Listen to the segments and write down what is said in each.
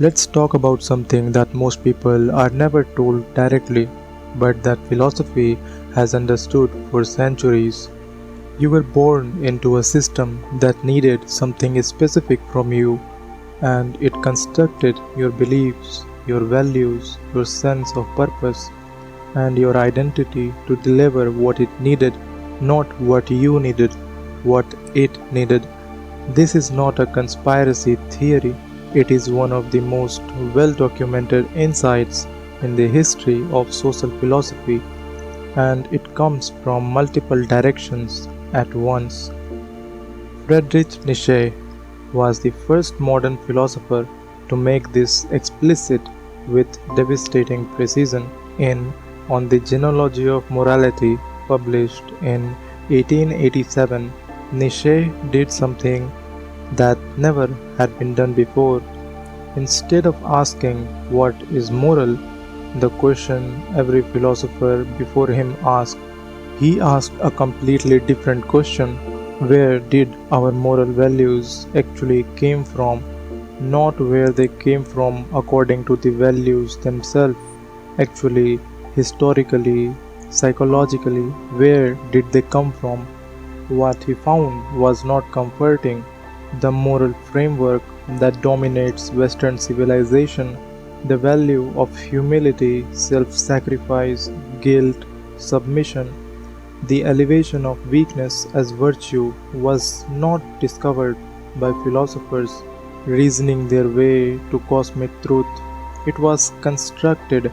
Let's talk about something that most people are never told directly, but that philosophy has understood for centuries. You were born into a system that needed something specific from you, and it constructed your beliefs, your values, your sense of purpose, and your identity to deliver what it needed, not what you needed, what it needed. This is not a conspiracy theory, it is one of the most well documented insights in the history of social philosophy, and it comes from multiple directions at once. Friedrich Nietzsche was the first modern philosopher to make this explicit with devastating precision in On the Genealogy of Morality, published in 1887. Nietzsche did something that never had been done before. Instead of asking what is moral, the question every philosopher before him asked, he asked a completely different question. Where did our moral values actually came from? Not where they came from according to the values themselves. Actually, historically, psychologically, where did they come from? What he found was not comforting. The moral framework that dominates Western civilization, the value of humility, self sacrifice, guilt, submission, the elevation of weakness as virtue, was not discovered by philosophers reasoning their way to cosmic truth. It was constructed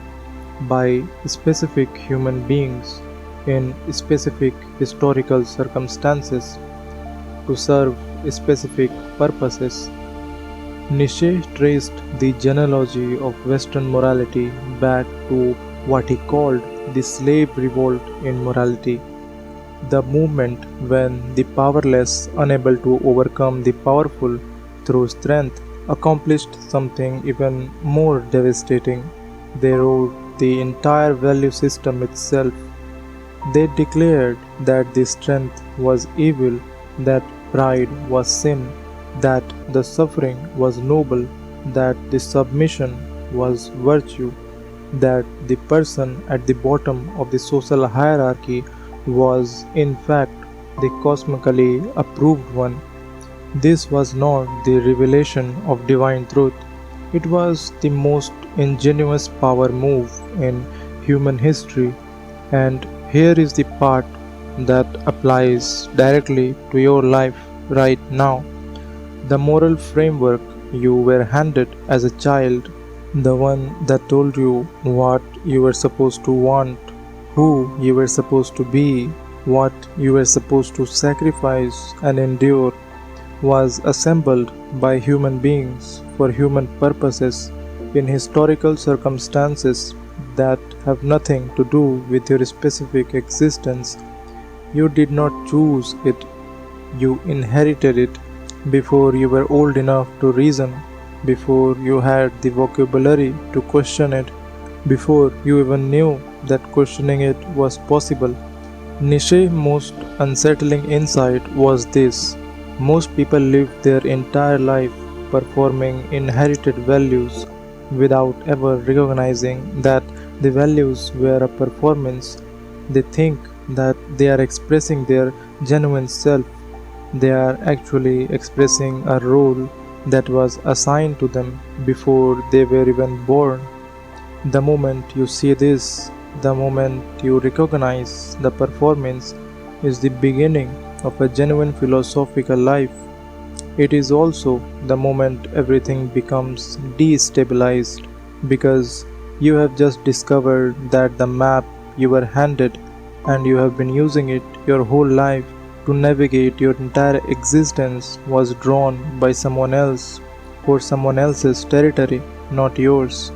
by specific human beings in specific historical circumstances to serve specific purposes. Nietzsche traced the genealogy of Western morality back to what he called the slave revolt in morality, the movement when the powerless, unable to overcome the powerful through strength, accomplished something even more devastating. They wrote the entire value system itself. They declared that the strength was evil, that pride was sin, that the suffering was noble, that the submission was virtue, that the person at the bottom of the social hierarchy was, in fact, the cosmically approved one. This was not the revelation of divine truth, it was the most ingenious power move in human history, and here is the part that applies directly to your life right now. The moral framework you were handed as a child, the one that told you what you were supposed to want, who you were supposed to be, what you were supposed to sacrifice and endure, was assembled by human beings for human purposes in historical circumstances that have nothing to do with your specific existence. You did not choose it, you inherited it before you were old enough to reason, before you had the vocabulary to question it, before you even knew that questioning it was possible. Nietzsche's most unsettling insight was this: most people live their entire life performing inherited values without ever recognizing that the values were a performance. They think that they are expressing their genuine self. They are actually expressing a role that was assigned to them before they were even born. The moment you see this, the moment you recognize the performance, is the beginning of a genuine philosophical life. It is also the moment everything becomes destabilized because you have just discovered that the map you were handed and you have been using it your whole life to navigate your entire existence was drawn by someone else for someone else's territory, not yours.